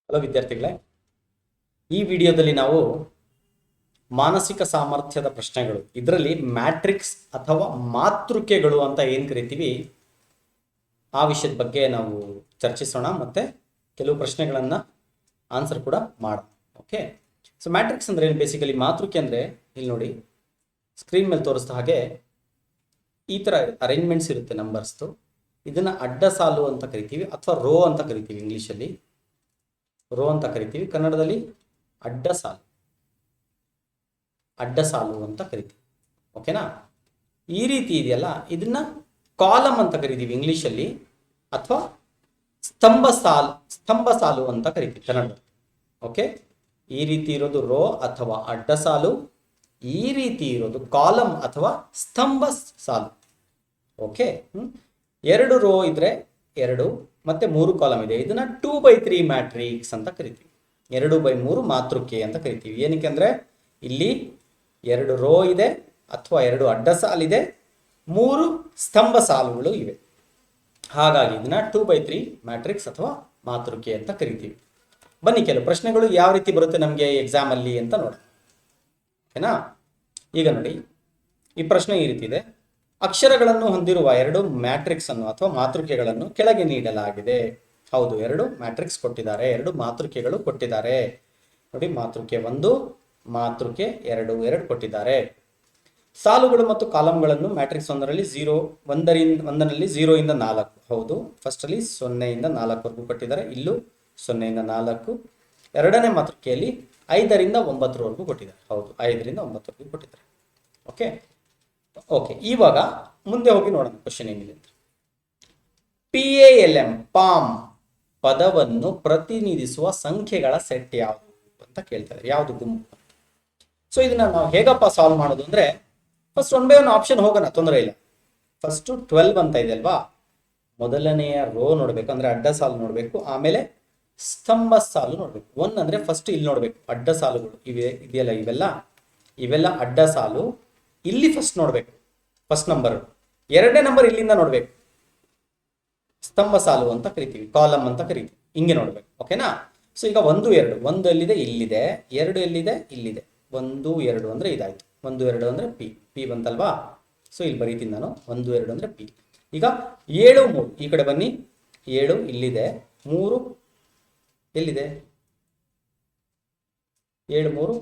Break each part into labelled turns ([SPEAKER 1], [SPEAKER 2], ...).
[SPEAKER 1] Hello ವಿದ್ಯಾರ್ಥಿಗಳೇ, ಈ ವಿಡಿಯೋದಲ್ಲಿ ನಾವು ಮಾನಸಿಕ ಸಾಮರ್ಥ್ಯದ ಪ್ರಶ್ನೆಗಳು, ಇದರಲ್ಲಿ ಮ್ಯಾಟ್ರಿಕ್ಸ್ ಅಥವಾ ಮಾತೃಕೆಗಳು ಅಂತ ಏನು ಕರಿತೀವಿ ಆ ವಿಷಯದ ಬಗ್ಗೆ ನಾವು ಚರ್ಚಿಸೋಣ ಮತ್ತು ಕೆಲವು ಪ್ರಶ್ನೆಗಳನ್ನು ಆನ್ಸರ್ ಕೂಡ ಮಾಡೋಣ. ಓಕೆ, ಸೊ ಮ್ಯಾಟ್ರಿಕ್ಸ್ ಅಂದರೆ ಏನು? ಬೇಸಿಕಲಿ ಮಾತೃಕೆ ಅಂದರೆ ಇಲ್ಲಿ ನೋಡಿ, ಸ್ಕ್ರೀನ್ ಮೇಲೆ ತೋರಿಸಿದ ಹಾಗೆ ಈ ಥರ ಅರೇಂಜ್ಮೆಂಟ್ಸ್ ಇರುತ್ತೆ ನಂಬರ್ಸ್ದು. ಇದನ್ನು ಅಡ್ಡ ಸಾಲು ಅಂತ ಕರಿತೀವಿ ಅಥವಾ ರೋ ಅಂತ ಕರಿತೀವಿ. ಇಂಗ್ಲೀಷಲ್ಲಿ ರೋ ಅಂತ ಕರಿತೀವಿ, ಕನ್ನಡದಲ್ಲಿ ಅಡ್ಡ ಸಾಲು ಅಂತ ಕರಿತೀವಿ. ಓಕೆನಾ? ಈ ರೀತಿ ಇದೆಯಲ್ಲ, ಇದನ್ನ ಕಾಲಮ್ ಅಂತ ಕರಿತೀವಿ ಇಂಗ್ಲೀಷಲ್ಲಿ, ಅಥವಾ ಸ್ತಂಭ ಸಾಲು ಅಂತ ಕರಿತೀವಿ ಕನ್ನಡದಲ್ಲಿ. ಓಕೆ, ಈ ರೀತಿ ಇರೋದು ರೋ ಅಥವಾ ಅಡ್ಡ ಸಾಲು, ಈ ರೀತಿ ಇರೋದು ಕಾಲಮ್ ಅಥವಾ ಸ್ತಂಭ ಸಾಲು. ಓಕೆ, ಎರಡು ರೋ ಇದ್ರೆ ಎರಡು ಮತ್ತೆ ಮೂರು ಕಾಲಮ್ ಇದೆ, ಇದನ್ನ 2/3 ಮ್ಯಾಟ್ರಿಕ್ಸ್ ಅಂತ ಕರಿತೀವಿ. 2/3 ಮಾತೃಕೆ ಅಂತ ಕರಿತೀವಿ. ಏನಕ್ಕೆ ಅಂದ್ರೆ ಇಲ್ಲಿ ಎರಡು ರೋ ಇದೆ ಅಥವಾ ಎರಡು ಅಡ್ಡ ಸಾಲಿದೆ, ಮೂರು ಸ್ತಂಭ ಸಾಲುಗಳು ಇವೆ. ಹಾಗಾಗಿ ಇದನ್ನ 2/3 ಮ್ಯಾಟ್ರಿಕ್ಸ್ ಅಥವಾ ಮಾತೃಕೆ ಅಂತ ಕರಿತೀವಿ. ಬನ್ನಿ, ಕೆಲವು ಪ್ರಶ್ನೆಗಳು ಯಾವ ರೀತಿ ಬರುತ್ತೆ ನಮಗೆ ಎಕ್ಸಾಮ್ ಅಲ್ಲಿ ಅಂತ ನೋಡೋಣ. ಓಕೆನಾ? ಈಗ ನೋಡಿ, ಈ ಪ್ರಶ್ನೆ ಈ ರೀತಿ ಇದೆ: ಅಕ್ಷರಗಳನ್ನು ಹೊಂದಿರುವ ಎರಡು ಮ್ಯಾಟ್ರಿಕ್ಸ್ ಅನ್ನು ಅಥವಾ ಮಾತೃಕೆಗಳನ್ನು ಕೆಳಗೆ ನೀಡಲಾಗಿದೆ. ಹೌದು, ಎರಡು ಮ್ಯಾಟ್ರಿಕ್ಸ್ ಕೊಟ್ಟಿದ್ದಾರೆ, ಎರಡು ಮಾತೃಕೆಗಳು ಕೊಟ್ಟಿದ್ದಾರೆ. ನೋಡಿ, ಮಾತೃಕೆ 1, ಮಾತೃಕೆ 2 ಕೊಟ್ಟಿದ್ದಾರೆ. ಸಾಲುಗಳು ಮತ್ತು ಕಾಲಮ್ಗಳನ್ನು ಮ್ಯಾಟ್ರಿಕ್ಸ್ ಒಂದರಲ್ಲಿ 0 ಇಂದ 4. ಹೌದು, ಫಸ್ಟ್ ಅಲ್ಲಿ 0 ಇಂದ 4 ಕೊಟ್ಟಿದ್ದಾರೆ, ಇಲ್ಲೂ 0 ಇಂದ 4. ಎರಡನೇ ಮಾತೃಕೆಯಲ್ಲಿ 5 ರಿಂದ 9 ಕೊಟ್ಟಿದ್ದಾರೆ. ಹೌದು, 5 ರಿಂದ 9 ಕೊಟ್ಟಿದ್ದಾರೆ. ಓಕೆ, ಇವಾಗ ಮುಂದೆ ಹೋಗಿ ನೋಡೋಣ ಕ್ವಶನ್ ಏನಿದೆ ಅಂತ. PALM ಪಾಮ್ ಪದವನ್ನು ಪ್ರತಿನಿಧಿಸುವ ಸಂಖ್ಯೆಗಳ ಸೆಟ್ ಯಾವುದು ಅಂತ ಕೇಳ್ತಾರೆ. ಯಾವುದು ಗುಂಪು? ಸೊ ಇದನ್ನ ನಾವು ಹೇಗಪ್ಪ ಸಾಲ್ವ್ ಮಾಡೋದು ಅಂದ್ರೆ, ಫಸ್ಟ್ 1 by 1 ಆಪ್ಷನ್ ಹೋಗೋಣ, ತೊಂದರೆ ಇಲ್ಲ. ಫಸ್ಟ್ 12 ಅಂತ ಇದೆ ಅಲ್ವಾ, ಮೊದಲನೆಯ ರೋ ನೋಡ್ಬೇಕು ಅಂದ್ರೆ ಅಡ್ಡ ಸಾಲು ನೋಡ್ಬೇಕು, ಆಮೇಲೆ ಸ್ತಂಭ ಸಾಲು ನೋಡ್ಬೇಕು. 1 ಅಂದ್ರೆ ಫಸ್ಟ್ ಇಲ್ಲಿ ನೋಡ್ಬೇಕು, ಅಡ್ಡ ಸಾಲುಗಳು ಇದೆಯಲ್ಲ, ಇವೆಲ್ಲ ಅಡ್ಡ ಸಾಲು. ಇಲ್ಲಿ ಫಸ್ಟ್ ನೋಡ್ಬೇಕು, ಫಸ್ಟ್ ನಂಬರ್. ಎರಡನೇ ನಂಬರ್ ಇಲ್ಲಿಂದ ನೋಡ್ಬೇಕು, ಸ್ತಂಭ ಸಾಲು ಅಂತ ಕರಿತೀವಿ, ಕಾಲಮ್ ಅಂತ ಕರಿತೀವಿ. ಹಿಂಗೆ ನೋಡ್ಬೇಕು. ಓಕೆನಾ? ಸೊ ಈಗ 1 2, 1 ಎಲ್ಲಿದೆ? ಇಲ್ಲಿದೆ. 2 ಎಲ್ಲಿದೆ? ಇಲ್ಲಿದೆ. 1 2 ಅಂದ್ರೆ ಇದಾಯ್ತು. 1 2 ಅಂದ್ರೆ ಪಿ ಬಂತಲ್ವಾ? ಸೊ ಇಲ್ಲಿ ಬರೀತೀನಿ ನಾನು, 1 2 ಅಂದ್ರೆ ಪಿ. ಈಗ 7 3, ಈ ಕಡೆ ಬನ್ನಿ. 7 ಇಲ್ಲಿದೆ, 3 ಎಲ್ಲಿದೆ? 7 3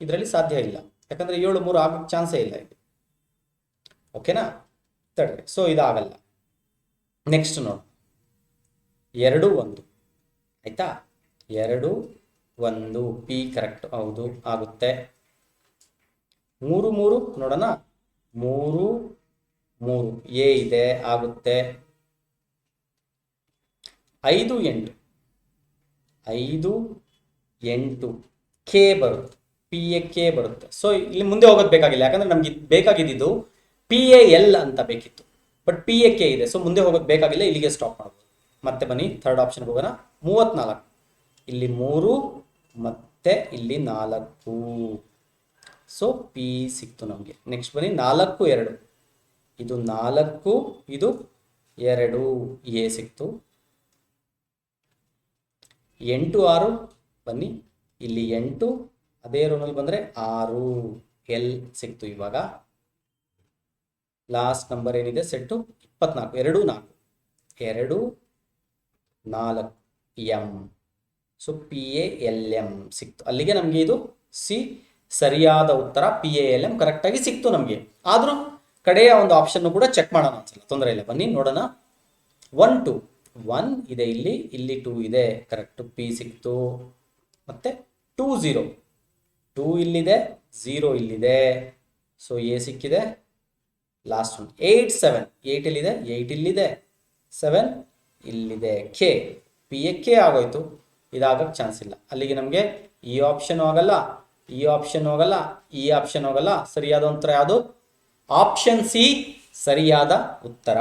[SPEAKER 1] ಇದರಲ್ಲಿ ಸಾಧ್ಯ ಇಲ್ಲ, ಯಾಕಂದ್ರೆ 7 3 ಆಗಕ್ಕೆ ಚಾನ್ಸೇ ಇಲ್ಲ ಇದು. ಓಕೆನಾ? ತಡ್ರಿ, ಸೊ ಇದಾಗಲ್ಲ. ನೆಕ್ಸ್ಟ್ ನೋಡಿ, 2 1 ಆಯ್ತಾ? 2 1 ಪಿ ಕರೆಕ್ಟ್, ಹೌದು ಆಗುತ್ತೆ. 3 3 ನೋಡೋಣ, 3 3 ಎ ಇದೆ, ಆಗುತ್ತೆ. 5 8 ಕೆ ಬರುತ್ತೆ, PAK ಬರುತ್ತೆ. ಸೊ ಇಲ್ಲಿ ಮುಂದೆ ಹೋಗೋದು ಬೇಕಾಗಿಲ್ಲ, ಯಾಕಂದ್ರೆ ನಮ್ಗೆ ಬೇಕಾಗಿದ್ದು PAL ಅಂತ ಬೇಕಿತ್ತು, ಬಟ್ PAK ಇದೆ. ಸೊ ಮುಂದೆ ಹೋಗೋದು ಬೇಕಾಗಿಲ್ಲ, ಇಲ್ಲಿಗೆ ಸ್ಟಾಪ್ ಮಾಡ್ಬೋದು. ಮತ್ತೆ ಬನ್ನಿ, ಥರ್ಡ್ ಆಪ್ಷನ್ಗೆ ಹೋಗೋಣ. 34, ಇಲ್ಲಿ 3 ಮತ್ತೆ ಇಲ್ಲಿ 4. ಸೊ ಪಿ ಸಿಕ್ತು ನಮಗೆ. ನೆಕ್ಸ್ಟ್ ಬನ್ನಿ, 4 2, ಇದು 4 ಇದು 2, ಎ ಸಿಕ್ತು. 8 6, ಬನ್ನಿ ಇಲ್ಲಿ 8, ಅದೇ ರೋನಲ್ಲಿ ಬಂದರೆ 6, ಎಲ್ ಸಿಕ್ತು. ಇವಾಗ ಲಾಸ್ಟ್ ನಂಬರ್ ಏನಿದೆ ಸೆಟ್ಟು 24, 2 4 ಎಂ. ಸೊ PALM ಸಿಕ್ತು. ಅಲ್ಲಿಗೆ ನಮಗೆ ಇದು ಸಿ ಸರಿಯಾದ ಉತ್ತರ. PALM ಕರೆಕ್ಟಾಗಿ ಸಿಕ್ತು ನಮಗೆ. ಆದರೂ ಕಡೆಯ ಒಂದು ಆಪ್ಷನ್ ಕೂಡ ಚೆಕ್ ಮಾಡೋಣ ಅನ್ಸಲ್ಲ, ತೊಂದರೆ ಇಲ್ಲ. ಬನ್ನಿ ನೋಡೋಣ. 1 2, 1 ಇದೆ ಇಲ್ಲಿ 2 ಇದೆ, ಕರೆಕ್ಟ್, ಪಿ ಸಿಕ್ತು. ಮತ್ತೆ 2 0, 2 ಇಲ್ಲಿದೆ, 0 ಇಲ್ಲಿದೆ, ಸೊ ಎ ಸಿಕ್ಕಿದೆ. ಲಾಸ್ಟ್ ಒನ್ 8 7, 8 ಇಲ್ಲಿದೆ, 8 ಇಲ್ಲಿದೆ, 7 ಇಲ್ಲಿದೆ. ಕೆ PAK ಆಗೋಯ್ತು. ಇದಾಗಕ್ಕೆ ಚಾನ್ಸ್ ಇಲ್ಲ. ಅಲ್ಲಿಗೆ ನಮಗೆ ಈ ಆಪ್ಷನ್ ಹೋಗಲ್ಲ, ಈ ಆಪ್ಷನ್ ಹೋಗಲ್ಲ, ಈ ಆಪ್ಷನ್ ಹೋಗಲ್ಲ. ಸರಿಯಾದ ಉತ್ತರ ಯಾವುದು? ಆಪ್ಷನ್ ಸಿ ಸರಿಯಾದ ಉತ್ತರ.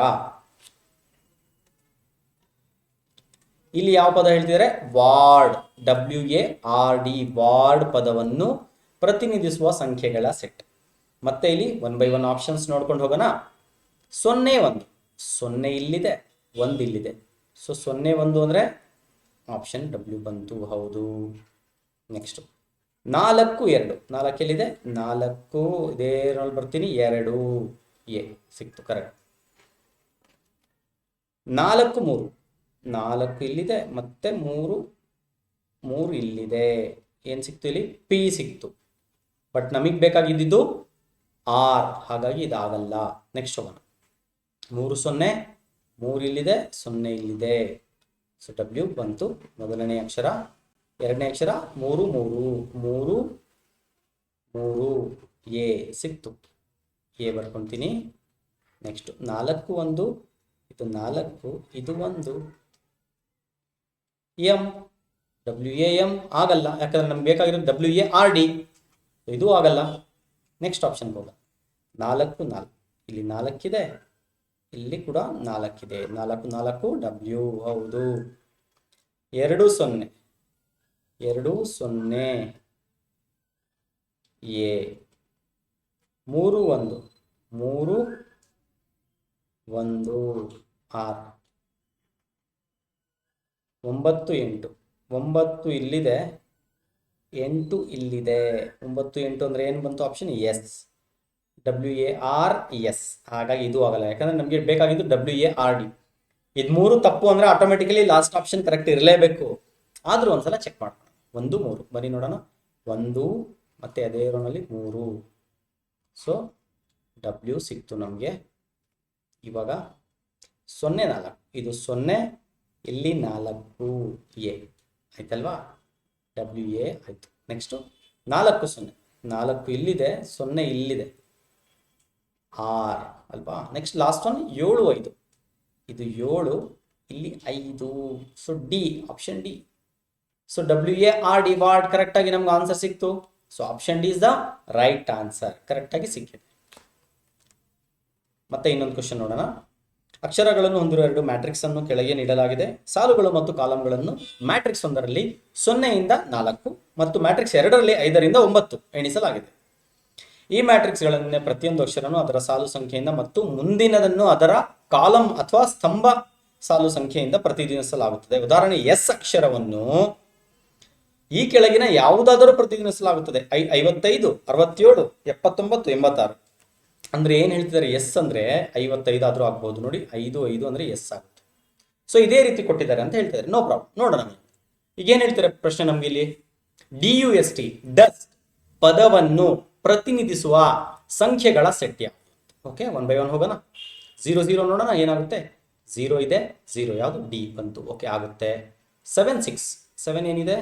[SPEAKER 1] ಇಲ್ಲಿ ಯಾವ ಪದ ಹೇಳ್ತಿದ್ದಾರೆ? ವಾರ್ಡ್, WARD, ವಾರ್ಡ್ ಪದವನ್ನು ಪ್ರತಿನಿಧಿಸುವ ಸಂಖ್ಯೆಗಳ ಸೆಟ್. ಮತ್ತೆ ಇಲ್ಲಿ 1 by 1 ಆಪ್ಷನ್ಸ್ ನೋಡ್ಕೊಂಡು ಹೋಗೋಣ. 0 1, 0 ಇಲ್ಲಿದೆ, 1 ಇಲ್ಲಿದೆ. ಸೊ 0 1 ಅಂದರೆ ಆಪ್ಷನ್ ಡಬ್ಲ್ಯೂ ಬಂತು, ಹೌದು. ನೆಕ್ಸ್ಟ್ 4 2, 4 ಎಲ್ಲಿದೆ? 4 ಇದೇ ರೋಲ್ ಬರ್ತೀನಿ, 2 ಎ ಸಿಕ್ತು, ಕರೆಕ್ಟ್. 4 3, 4 ಇಲ್ಲಿದೆ, ಮತ್ತೆ 3 ಇಲ್ಲಿದೆ. ಏನು ಸಿಕ್ತು ಇಲ್ಲಿ? ಪಿ ಸಿಕ್ತು. ಬಟ್ ನಮಗೆ ಬೇಕಾಗಿದ್ದು ಆರ್, ಹಾಗಾಗಿ ಇದಾಗಲ್ಲ. ನೆಕ್ಸ್ಟ್ ಹೋಗೋಣ. 3 0, 3 ಇಲ್ಲಿದೆ, 0 ಇಲ್ಲಿದೆ. ಸೊ ಡಬ್ಲ್ಯೂ ಬಂತು ಮೊದಲನೇ ಅಕ್ಷರ. ಎರಡನೇ ಅಕ್ಷರ 3 3 3 ಎ ಸಿಕ್ತು, ಎ ಬರ್ಕೊತೀನಿ. ನೆಕ್ಸ್ಟ್ 4 1, ಇದು 4, ಇದು 1 ಎಂ, ಡಬ್ಲ್ಯೂ ಎ ಎಂ ಆಗಲ್ಲ, ಯಾಕಂದ್ರೆ ನಮ್ಗೆ ಬೇಕಾಗಿರೋದು ಡಬ್ಲ್ಯೂ ಎ ಆರ್ ಡಿ, ಇದು ಆಗಲ್ಲ. ನೆಕ್ಸ್ಟ್ ಆಪ್ಷನ್ಗೆ ಹೋಗ. 4 4, ಇಲ್ಲಿ 4 ಇದೆ, ಇಲ್ಲಿ ಕೂಡ 4 ಇದೆ. 4 4 ಡಬ್ಲ್ಯೂ, ಹೌದು. 2 0 2 0 ಎ, 3 1 3 1 ಆರ್. 9 8, 9 ಇಲ್ಲಿದೆ, 8 ಇಲ್ಲಿದೆ. 9 8 ಅಂದರೆ ಏನು ಬಂತು? Option S, W A R S. ಹಾಗಾಗಿ ಇದು ಆಗಲ್ಲ, ಯಾಕಂದ್ರೆ ನಮಗೆ ಬೇಕಾಗಿದ್ದು ಡಬ್ಲ್ಯೂ ಎ ಆರ್ ಡಿ. ಇದು 3 ತಪ್ಪು ಅಂದರೆ ಆಟೋಮೆಟಿಕಲಿ ಲಾಸ್ಟ್ ಆಪ್ಷನ್ ಕರೆಕ್ಟ್ ಇರಲೇಬೇಕು. ಆದರೂ ಒಂದ್ಸಲ ಚೆಕ್ ಮಾಡೋಣ. 1 3 ಬನ್ನಿ ನೋಡೋಣ. 1 ಮತ್ತೆ ಅದೇ ರೋನಲ್ಲಿ 3. ಸೊ ಡಬ್ಲ್ಯೂ ಸಿಕ್ತು ನಮಗೆ. ಇವಾಗ 0 4, ಇದು 0, ಇಲ್ಲಿ 4 ಎ ಆಯ್ತಲ್ವಾ? ಡಬ್ಲ್ಯೂ ಎ ಆಯಿತು. ನೆಕ್ಸ್ಟು 4 0, 4 ಇಲ್ಲಿದೆ, 0 ಇಲ್ಲಿದೆ, ಆರ್ ಅಲ್ವಾ? ನೆಕ್ಸ್ಟ್ ಲಾಸ್ಟ್ ಒನ್ 7 5, ಇದು 7, ಇಲ್ಲಿ 5. So D, option D. So W A R D ward ಕರೆಕ್ಟಾಗಿ ನಮ್ಗೆ ಆನ್ಸರ್ ಸಿಕ್ತು. So option D is the right answer, ಕರೆಕ್ಟಾಗಿ ಸಿಕ್ಕಿದೆ. ಮತ್ತೆ ಇನ್ನೊಂದು ಕ್ವಶನ್ ನೋಡೋಣ. ಅಕ್ಷರಗಳನ್ನು ಹೊಂದಿರುವ 2 ಮ್ಯಾಟ್ರಿಕ್ಸ್ ಅನ್ನು ಕೆಳಗೆ ನೀಡಲಾಗಿದೆ. ಸಾಲುಗಳು ಮತ್ತು ಕಾಲಂಗಳನ್ನು ಮ್ಯಾಟ್ರಿಕ್ಸ್ 1ರಲ್ಲಿ 0 ಇಂದ 4 ಮತ್ತು ಮ್ಯಾಟ್ರಿಕ್ಸ್ 2ರಲ್ಲಿ 5 ರಿಂದ 9 ಎಣಿಸಲಾಗಿದೆ. ಈ ಮ್ಯಾಟ್ರಿಕ್ಸ್ಗಳನ್ನೇ ಪ್ರತಿಯೊಂದು ಅಕ್ಷರನು ಅದರ ಸಾಲು ಸಂಖ್ಯೆಯಿಂದ ಮತ್ತು ಮುಂದಿನದನ್ನು ಅದರ ಕಾಲಂ ಅಥವಾ ಸ್ತಂಭ ಸಾಲು ಸಂಖ್ಯೆಯಿಂದ ಪ್ರತಿನಿಧಿಸಲಾಗುತ್ತದೆ. ಉದಾಹರಣೆ, ಎಸ್ ಅಕ್ಷರವನ್ನು ಈ ಕೆಳಗಿನ ಯಾವುದಾದರೂ ಪ್ರತಿನಿಧಿಸಲಾಗುತ್ತದೆ. 55 67 79 86. ಅಂದ್ರೆ ಏನು ಹೇಳ್ತಿದ್ದಾರೆ? ಎಸ್ ಅಂದ್ರೆ 55 ಆದರೂ ಆಗ್ಬಹುದು. ನೋಡಿ, 5 5 ಅಂದ್ರೆ ಎಸ್ ಆಗುತ್ತೆ. ಸೊ ಇದೇ ರೀತಿ ಕೊಟ್ಟಿದ್ದಾರೆ ಅಂತ ಹೇಳ್ತಿದ್ದಾರೆ. ನೋ ಪ್ರಾಬ್ಲಮ್, ನೋಡೋಣ. ಈಗ ಏನು ಹೇಳ್ತಾರೆ ಪ್ರಶ್ನೆ ನಮ್ಗೆ ಇಲ್ಲಿ? D U S T, dust ಪದವನ್ನು ಪ್ರತಿನಿಧಿಸುವ ಸಂಖ್ಯೆಗಳ ಸೆಟ್ ಯಾವುದು? ಓಕೆ, 1 by 1 ಹೋಗೋಣ. 0 0 ನೋಡೋಣ ಏನಾಗುತ್ತೆ. 0 ಇದೆ, 0 ಯಾವುದು? ಡಿ ಬಂತು. ಓಕೆ, ಆಗುತ್ತೆ. 7 6, 7 ಏನಿದೆ?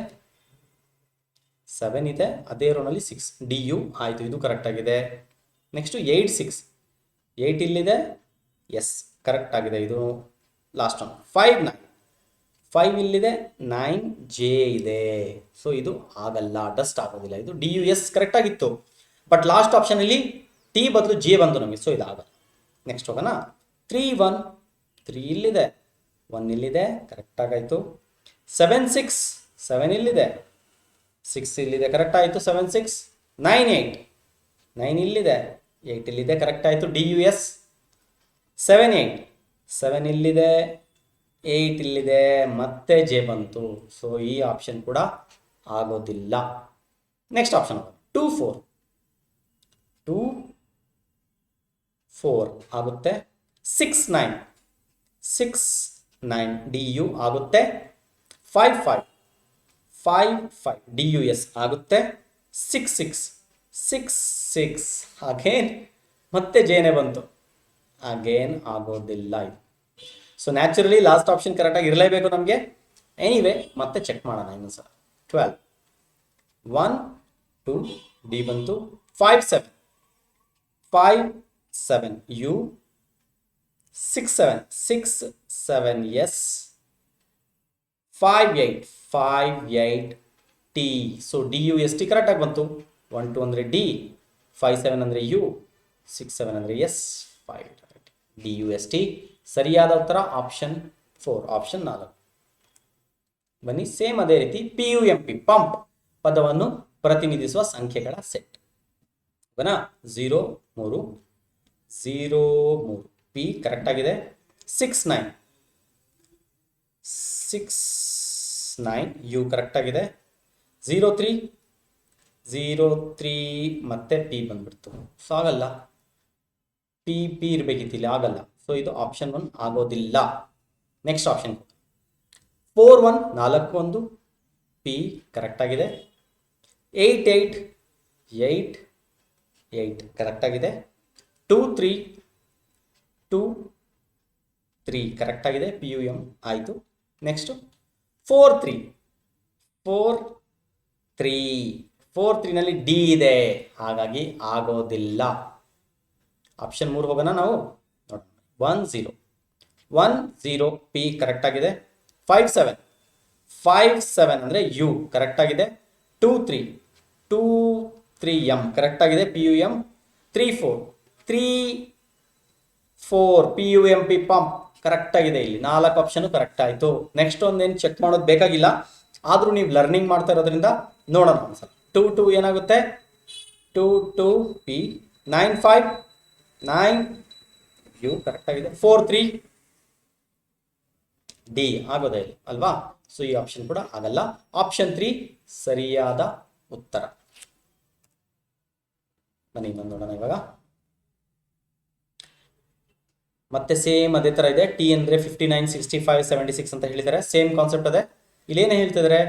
[SPEAKER 1] 7 ಇದೆ, ಅದೇ ರೋನಲ್ಲಿ 6, ಡಿ ಯು ಆಯಿತು, ಇದು ಕರೆಕ್ಟ್ ಆಗಿದೆ. ನೆಕ್ಸ್ಟು 8 6, 8 ಇಲ್ಲಿದೆ, ಎಸ್ ಕರೆಕ್ಟ್ ಆಗಿದೆ, ಇದು ಲಾಸ್ಟ್ ಒನ್. 5 9, 5 ಇಲ್ಲಿದೆ, 9 ಜೆ ಇದೆ. ಸೊ ಇದು ಆಗಲ್ಲ, ಡಸ್ಟ್ ಆಗೋದಿಲ್ಲ. ಇದು ಡಿ ಯು ಎಸ್ ಕರೆಕ್ಟ್ ಆಗಿತ್ತು, ಬಟ್ ಲಾಸ್ಟ್ ಆಪ್ಷನ್ ಇಲ್ಲಿ ಟಿ ಬದಲು ಜೆ ಬಂತು ನಮಗೆ. ಸೊ ಇದಾಗಲ್ಲ. ನೆಕ್ಸ್ಟ್ ಹೋಗೋಣ. 3 1, 3 ಇಲ್ಲಿದೆ, 1 ಇಲ್ಲಿದೆ, ಕರೆಕ್ಟ್ ಆಗಾಯಿತು. 7 6, 7 ಇಲ್ಲಿದೆ, 6 ಇಲ್ಲಿದೆ, ಕರೆಕ್ಟ್ ಆಯಿತು. 7 6. 9 8, 9 ಇಲ್ಲಿದೆ, 8 ಇಲ್ಲಿದೆ, ಕರೆಕ್ಟ್ ಆಯಿತು. D U S. 7 8, 7 ಇಲ್ಲಿದೆ, 8 ಇಲ್ಲಿದೆ, ಮತ್ತೆ ಜೆ ಬಂತು. ಸೊ ಈ ಆಪ್ಷನ್ ಕೂಡ ಆಗೋದಿಲ್ಲ. ನೆಕ್ಸ್ಟ್ ಆಪ್ಷನ್ 2 4, 2 4 ಆಗುತ್ತೆ. 6 9, 6 9 ಡಿ ಯು ಆಗುತ್ತೆ. 5 5, 5 5 ಡಿ ಯು ಎಸ್ ಆಗುತ್ತೆ. 6 6, 6 6 ಅಗೇನ್ ಮತ್ತೆ ಜೇನೆ ಬಂತು, ಅಗೇನ್ ಆಗೋದಿಲ್ಲ ಇದು. ಸೊ ನ್ಯಾಚುರಲಿ ಲಾಸ್ಟ್ ಆಪ್ಷನ್ ಕರೆಕ್ಟಾಗಿ ಇರಲೇಬೇಕು ನಮಗೆ. ಎನಿವೆ ಮತ್ತೆ ಚೆಕ್ ಮಾಡೋಣ ಇನ್ನೊಂದ್ಸಲ. 12 1 2 ಡಿ ಬಂತು. 5 7, 5 7 U. 6 7, 6 7 S. 5 8, 5 8 T. So D U S T ಕರೆಕ್ಟಾಗಿ ಬಂತು. 1 2 ಅಂದರೆ ಡಿ, 5 7 ಅಂದರೆ ಯು, 6 7 ಅಂದರೆ S, 5 D U S T. ಸರಿಯಾದ ಉತ್ತರ ಆಪ್ಷನ್ 4, ಆಪ್ಷನ್ 4. ಬನ್ನಿ, ಸೇಮ್ ಅದೇ ರೀತಿ P U M P, pump ಪದವನ್ನು ಪ್ರತಿನಿಧಿಸುವ ಸಂಖ್ಯೆಗಳ ಸೆಟ್. ಓಕೆನಾ? 0 3, 0 3 ಪಿ ಕರೆಕ್ಟ್ ಆಗಿದೆ. 6 9, 6 9 ಯು ಕರೆಕ್ಟ್ ಆಗಿದೆ. 03 03 ಮತ್ತೆ ಪಿ ಬಂದ್ಬಿಡ್ತು. ಸೊ ಆಗಲ್ಲ, ಪಿ ಇರಬೇಕಿತ್ತು, ಇಲ್ಲಿ ಆಗಲ್ಲ. ಸೊ ಇದು ಆಪ್ಷನ್ 1 ಆಗೋದಿಲ್ಲ. ನೆಕ್ಸ್ಟ್ ಆಪ್ಷನ್ 41 41 ಪಿ ಕರೆಕ್ಟ್ ಆಗಿದೆ. 88 8 ಕರೆಕ್ಟ್ ಆಗಿದೆ. 23 2 3 ಕರೆಕ್ಟ್ ಆಗಿದೆ. ಪಿ ಯು ಎಮ್ ಆಯಿತು. ನೆಕ್ಸ್ಟ್ 4 ನಲ್ಲಿ ಡಿ ಇದೆ, ಹಾಗಾಗಿ ಆಗೋದಿಲ್ಲ. ಆಪ್ಷನ್ 3 ಹೋಗೋಣ ನಾವು. ನೋಡಿ 10 ಪಿ ಕರೆಕ್ಟ್ ಆಗಿದೆ. 57 ಅಂದರೆ ಯು ಕರೆಕ್ಟ್ ಆಗಿದೆ. 23 ಎಂ ಕರೆಕ್ಟ್ ಆಗಿದೆ. P U M. 34 P U M P pump correct ಆಗಿದೆ. ಇಲ್ಲಿ 4 ಆಪ್ಷನ್ ಕರೆಕ್ಟ್ ಆಯಿತು. ನೆಕ್ಸ್ಟ್ ಒಂದೇನು ಚೆಕ್ ಮಾಡೋದು ಬೇಕಾಗಿಲ್ಲ, ಆದರೂ ನೀವು ಲರ್ನಿಂಗ್ ಮಾಡ್ತಾ ಇರೋದ್ರಿಂದ ನೋಡೋಣ ಒಂದ್ಸಲ. 22 ಏನಾಗುತ್ತೆ? 22 ಪಿ. 95 9 ಯು ಕರೆಕ್ಟ್ ಆಗಿದೆ. 43 ಡಿ ಆಗೋದೇ ಇಲ್ಲ ಅಲ್ವಾ? ಸೊ ಈ ಆಪ್ಷನ್ ಕೂಡ ಆಗಲ್ಲ. ಆಪ್ಷನ್ 3 ಸರಿಯಾದ ಉತ್ತರ. ಬನ್ನಿ ಇನ್ನೊಂದು ನೋಡೋಣ ಇವಾಗ. ಮತ್ತೆ ಸೇಮ್ ಅದೇ ತರ ಇದೆ. ಟಿ ಅಂದ್ರೆ 59 65 76 ಅಂತ ಹೇಳಿದ್ದಾರೆ. ಸೇಮ್ ಕಾನ್ಸೆಪ್ಟ್ ಅದೇ. ಇಲ್ಲೇನೇ ಹೇಳ್ತಿದ್ದಾರೆ?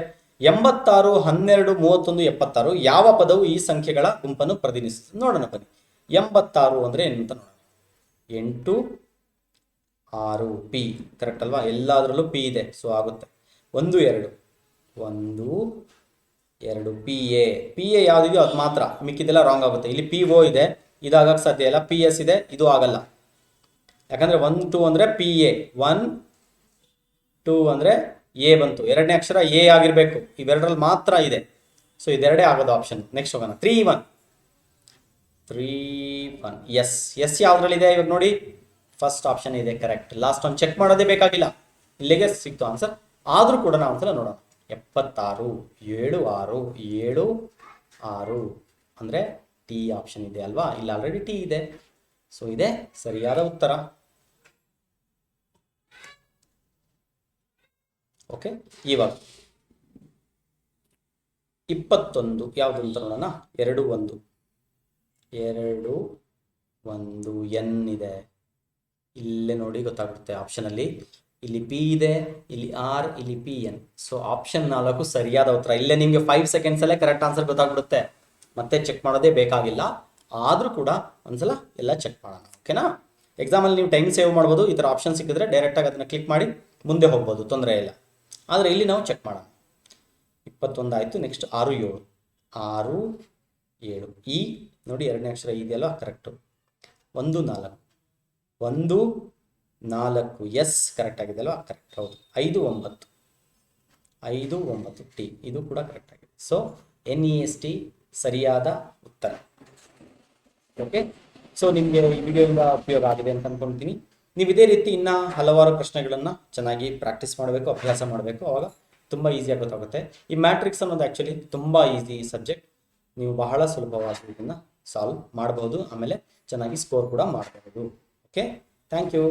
[SPEAKER 1] 86 12 31 76 ಯಾವ ಪದವು ಈ ಸಂಖ್ಯೆಗಳ ಗುಂಪನ್ನು ಪ್ರತಿನಿಧಿಸುತ್ತದೆ? ನೋಡೋಣ ಬನ್ನಿ. 86 ಅಂದ್ರೆ ಏನು ಅಂತ ನೋಡೋಣ. 8 6 ಪಿ ಕರೆಕ್ಟ್ ಅಲ್ವಾ? ಎಲ್ಲದರಲ್ಲೂ ಪಿ ಇದೆ, ಸೊ ಆಗುತ್ತೆ. 1 2 ಪಿ ಎ ಯಾವುದಿದೆಯೋ ಅದು ಮಾತ್ರ, ಮಿಕ್ಕಿದೆಲ್ಲ ರಾಂಗ್ ಆಗುತ್ತೆ. ಇಲ್ಲಿ ಪಿ ಒ ಇದೆ, ಇದಾಗಕ್ಕೆ ಸಾಧ್ಯ ಇಲ್ಲ. ಪಿ ಎಸ್ ಇದೆ, ಇದು ಆಗಲ್ಲ. ಯಾಕಂದ್ರೆ 1 2 ಅಂದರೆ ಪಿ ಎ, 1 2 ಅಂದರೆ ಎ ಬಂತು. ಎರಡನೇ ಅಕ್ಷರ ಎ ಆಗಿರಬೇಕು. ಇವೆರಡರಲ್ಲಿ ಮಾತ್ರ ಇದೆ, ಸೊ ಇದೆರಡೇ ಆಗೋದು ಆಪ್ಷನ್. ನೆಕ್ಸ್ಟ್ ಹೋಗೋಣ. 3 1 ಎಸ್ ಯಾವ್ದ್ರಲ್ಲಿದೆ ಇವಾಗ ನೋಡಿ? ಫಸ್ಟ್ ಆಪ್ಷನ್ ಇದೆ ಕರೆಕ್ಟ್. ಲಾಸ್ಟ್ ಒಂದು ಚೆಕ್ ಮಾಡೋದೇ ಬೇಕಾಗಿಲ್ಲ, ಇಲ್ಲಿಗೆ ಸಿಕ್ತು ಆನ್ಸರ್. ಆದರೂ ಕೂಡ ನಾವು ಒಂದ್ಸಲ ನೋಡೋಣ. 76 7 6 ಅಂದರೆ ಟಿ ಆಪ್ಷನ್ ಇದೆ ಅಲ್ವಾ? ಇಲ್ಲಿ ಆಲ್ರೆಡಿ ಟಿ ಇದೆ, ಸೊ ಇದೆ ಸರಿಯಾದ ಉತ್ತರ. ಓಕೆ, ಇವಾಗ 21 ಯಾವುದು ಅಂತ ನೋಡೋಣ. 2 1 ಎನ್ ಇದೆ. ಇಲ್ಲೇ ನೋಡಿ ಗೊತ್ತಾಗುತ್ತೆ ಆಪ್ಷನಲ್ಲಿ. ಇಲ್ಲಿ ಪಿ ಇದೆ, ಇಲ್ಲಿ ಆರ್, ಇಲ್ಲಿ ಪಿ ಎನ್. ಸೊ ಆಪ್ಷನ್ 4 ಸರಿಯಾದ ಉತ್ತರ. ಇಲ್ಲೇ ನಿಮಗೆ 5 ಸೆಕೆಂಡ್ಸಲ್ಲೇ ಕರೆಕ್ಟ್ ಆನ್ಸರ್ ಗೊತ್ತಾಗ್ಬಿಡುತ್ತೆ, ಮತ್ತೆ ಚೆಕ್ ಮಾಡೋದೇ ಬೇಕಾಗಿಲ್ಲ. ಆದರೂ ಕೂಡ ಒಂದ್ಸಲ ಎಲ್ಲ ಚೆಕ್ ಮಾಡೋಣ, ಓಕೆನಾ? ಎಕ್ಸಾಮಲ್ಲಿ ನೀವು ಟೈಮ್ ಸೇವ್ ಮಾಡ್ಬೋದು. ಈ ಥರ ಆಪ್ಷನ್ ಸಿಕ್ಕಿದ್ರೆ ಡೈರೆಕ್ಟಾಗಿ ಅದನ್ನು ಕ್ಲಿಕ್ ಮಾಡಿ ಮುಂದೆ ಹೋಗ್ಬೋದು, ತೊಂದರೆ ಇಲ್ಲ. ಆದರೆ ಇಲ್ಲಿ ನಾವು ಚೆಕ್ ಮಾಡೋಣ. 21 ಆಯಿತು. ನೆಕ್ಸ್ಟ್ 6 7 ಈ ನೋಡಿ ಎರಡನೇ ಅಕ್ಷರ ಇದೆಯಲ್ಲ ಕರೆಕ್ಟು. 1 4 ಎಸ್ ಕರೆಕ್ಟ್ ಆಗಿದೆ ಅಲ್ವಾ? ಕರೆಕ್ಟ್, ಹೌದು. 5 9 ಟಿ ಇದು ಕೂಡ ಕರೆಕ್ಟ್ ಆಗಿದೆ. ಸೊ NEST ಸರಿಯಾದ ಉತ್ತರ. ಓಕೆ, ಸೊ ನಿಮಗೆ ಈ ವಿಡಿಯೋಯಿಂದ ಉಪಯೋಗ ಆಗಿದೆ ಅಂತ ಅನ್ಕೊಳ್ತೀನಿ. ನೀವು ಇದೇ ರೀತಿ ಇನ್ನೂ ಹಲವಾರು ಪ್ರಶ್ನೆಗಳನ್ನು ಚೆನ್ನಾಗಿ ಪ್ರಾಕ್ಟೀಸ್ ಮಾಡಬೇಕು, ಅಭ್ಯಾಸ ಮಾಡಬೇಕು. ಆವಾಗ ತುಂಬ ಈಸಿಯಾಗಿ ಗೊತ್ತಾಗುತ್ತೆ. ಈ ಮ್ಯಾಟ್ರಿಕ್ಸ್ ಅನ್ನೋದು ಆ್ಯಕ್ಚುಲಿ ತುಂಬ ಈಸಿ ಸಬ್ಜೆಕ್ಟ್. ನೀವು ಬಹಳ ಸುಲಭವಾಗಿ ಇದನ್ನು ಸಾಲ್ವ್ ಮಾಡಬಹುದು, ಆಮೇಲೆ ಚೆನ್ನಾಗಿ ಸ್ಕೋರ್ ಕೂಡ ಮಾಡಬಹುದು. Okay, thank you.